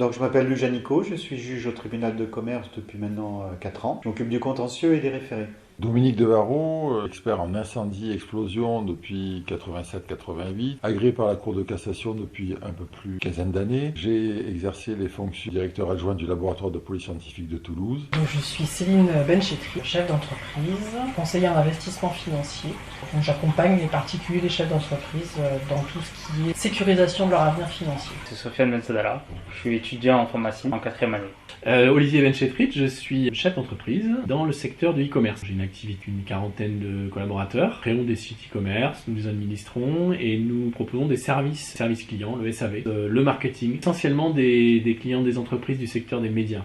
Donc, je m'appelle Luc Janico, je suis juge au tribunal de commerce depuis maintenant 4 ans. Je m'occupe du contentieux et des référés. Dominique Devarot, expert en incendie et explosion depuis 87-88, agréé par la Cour de cassation depuis un peu plus d'une quinzaine d'années. J'ai exercé les fonctions de directeur adjoint du laboratoire de police scientifique de Toulouse. Donc, je suis Céline Benchetri, chef d'entreprise, conseillère en investissement financier. Donc, j'accompagne les particuliers, les chefs d'entreprise dans tout ce qui est sécurisation de leur avenir financier. C'est Sofiane Bensadala, je suis étudiant en pharmacie en 4e année. Olivier Benchetrit, je suis chef d'entreprise dans le secteur du e-commerce. J'ai une activité d'une quarantaine de collaborateurs. Créons des sites e-commerce, nous les administrons et nous proposons des services clients, le SAV, le marketing, essentiellement des clients des entreprises du secteur des médias.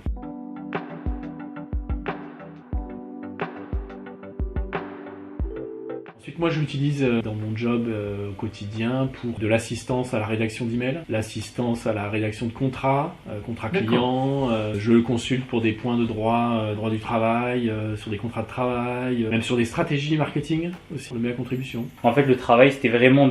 Ensuite, moi je l'utilise dans mon job au quotidien pour de l'assistance à la rédaction d'emails, l'assistance à la rédaction de contrats clients. Je le consulte pour des points de droit du travail, sur des contrats de travail, même sur des stratégies marketing aussi, on le met à contribution. En fait, le travail c'était vraiment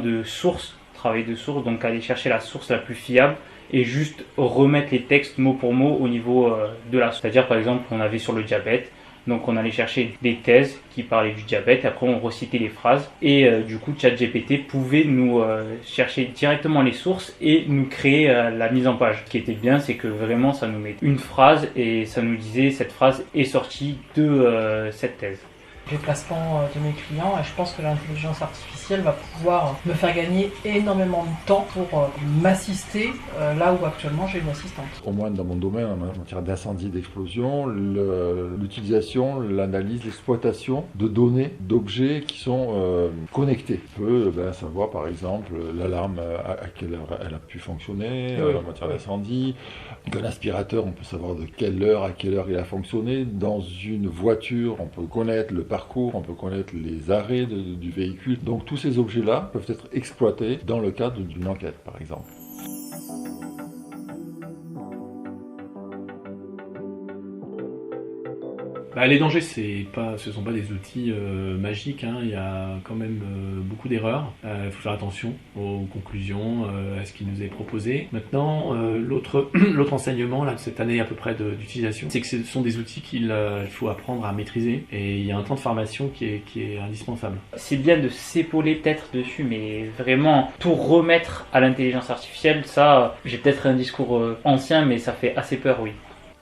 travail de source, donc aller chercher la source la plus fiable et juste remettre les textes mot pour mot au niveau de la source. C'est-à-dire par exemple, on avait sur le diabète. Donc on allait chercher des thèses qui parlaient du diabète, après on recitait les phrases et du coup ChatGPT pouvait nous chercher directement les sources et nous créer la mise en page. Ce qui était bien, c'est que vraiment ça nous met une phrase et ça nous disait cette phrase est sortie de cette thèse. Les placements de mes clients et je pense que l'intelligence artificielle va pouvoir me faire gagner énormément de temps pour m'assister là où actuellement j'ai une assistante. Au moins dans mon domaine, en matière d'incendie, d'explosion, l'utilisation, l'analyse, l'exploitation de données, d'objets qui sont connectés. On peut savoir par exemple l'alarme à quelle heure elle a pu fonctionner en matière d'incendie. D'un aspirateur, on peut savoir de quelle heure à quelle heure il a fonctionné. Dans une voiture, on peut connaître le parcours, on peut connaître les arrêts du véhicule. Donc tous ces objets-là peuvent être exploités dans le cadre d'une enquête, par exemple. Les dangers, ce sont pas des outils magiques, hein. Il y a quand même beaucoup d'erreurs. Il faut faire attention aux conclusions, à ce qui nous est proposé. Maintenant, l'autre enseignement là, de cette année à peu près d'utilisation, c'est que ce sont des outils qu'il faut apprendre à maîtriser et il y a un temps de formation qui est indispensable. C'est bien de s'épauler peut-être dessus, mais vraiment tout remettre à l'intelligence artificielle, ça, j'ai peut-être un discours ancien, mais ça fait assez peur, oui.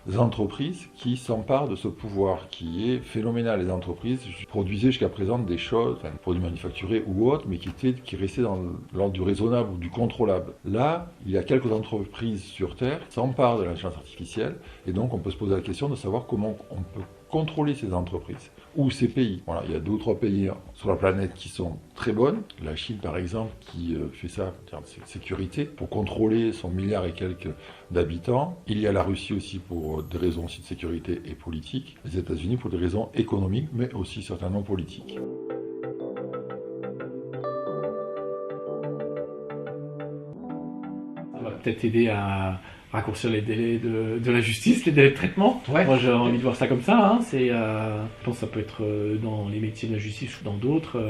Les entreprises qui s'emparent de ce pouvoir qui est phénoménal. Les entreprises produisaient jusqu'à présent des choses, produits manufacturés ou autres, mais qui restaient dans l'ordre du raisonnable ou du contrôlable. Là, il y a quelques entreprises sur Terre qui s'emparent de l'intelligence artificielle et donc on peut se poser la question de savoir comment on peut contrôler ces entreprises ou ces pays. Voilà, il y a 2 ou 3 pays sur la planète qui sont très bonnes. La Chine, par exemple, qui fait ça en termes de sécurité pour contrôler son milliard et quelques d'habitants. Il y a la Russie aussi pour des raisons aussi de sécurité et politique. Les États-Unis pour des raisons économiques, mais aussi certainement politiques. Ça va peut-être aider à raccourcir les délais de la justice, les délais de traitement. Ouais. Moi, j'ai envie de voir ça comme ça. Hein. Je pense que ça peut être dans les métiers de la justice ou dans d'autres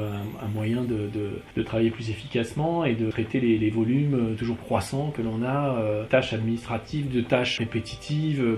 un moyen de travailler plus efficacement et de traiter les volumes toujours croissants que l'on a, tâches administratives, de tâches répétitives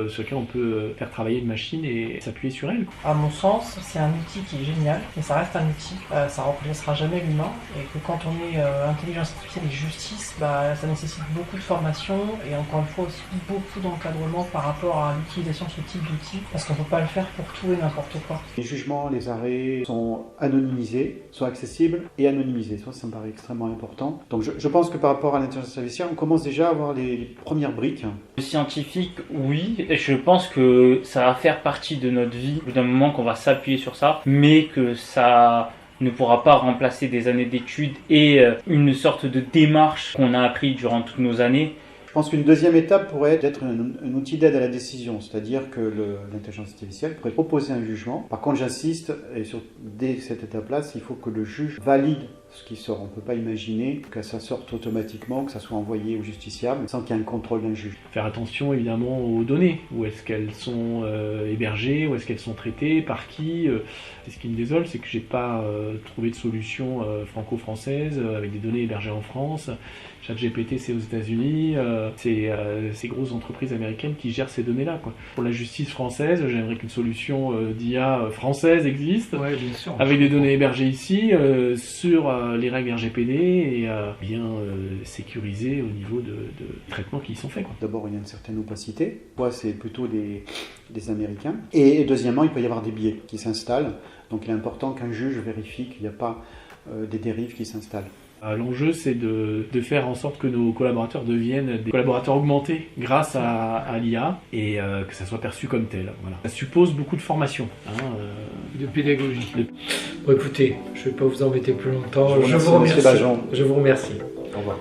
sur lesquelles on peut faire travailler une machine et s'appuyer sur elle. À mon sens, c'est un outil qui est génial, mais ça reste un outil. Ça ne remplacera jamais l'humain et que quand on est intelligence artificielle et justice, ça nécessite beaucoup de formation et encore une fois aussi beaucoup d'encadrement par rapport à l'utilisation de ce type d'outils parce qu'on ne peut pas le faire pour tout et n'importe quoi. Les jugements, les arrêts sont anonymisés, sont accessibles et anonymisés. Ça me paraît extrêmement important. Donc je pense que par rapport à l'intelligence artificielle, on commence déjà à avoir les premières briques. Le scientifique, oui, et je pense que ça va faire partie de notre vie, d'un moment qu'on va s'appuyer sur ça, mais que ça ne pourra pas remplacer des années d'études et une sorte de démarche qu'on a appris durant toutes nos années. Je pense qu'une deuxième étape pourrait être un outil d'aide à la décision, c'est-à-dire que l'intelligence artificielle pourrait proposer un jugement. Par contre, j'insiste, et dès cette étape-là, il faut que le juge valide ce qui sort. On ne peut pas imaginer que ça sorte automatiquement, que ça soit envoyé au justiciable sans qu'il y ait un contrôle d'un juge. Faire attention évidemment aux données, où est-ce qu'elles sont hébergées, où est-ce qu'elles sont traitées, par qui. Et ce qui me désole, c'est que j'ai pas trouvé de solution franco-française avec des données hébergées en France ChatGPT, c'est aux États-Unis, c'est ces grosses entreprises américaines qui gèrent ces données-là, quoi. Pour la justice française, j'aimerais qu'une solution d'IA française existe, Ouais, bien sûr. avec des données hébergées ici, sur les règles RGPD et bien sécurisées au niveau de traitements qui y sont faits, quoi. D'abord, il y a une certaine opacité. C'est plutôt des Américains. Et deuxièmement, il peut y avoir des biais qui s'installent. Donc il est important qu'un juge vérifie qu'il n'y a pas des dérives qui s'installent. L'enjeu, c'est de faire en sorte que nos collaborateurs deviennent des collaborateurs augmentés grâce à l'IA et que ça soit perçu comme tel. Voilà. Ça suppose beaucoup de formation. De pédagogie. Bon, écoutez, je ne vais pas vous embêter plus longtemps. Je vous remercie. Je vous remercie. Au revoir.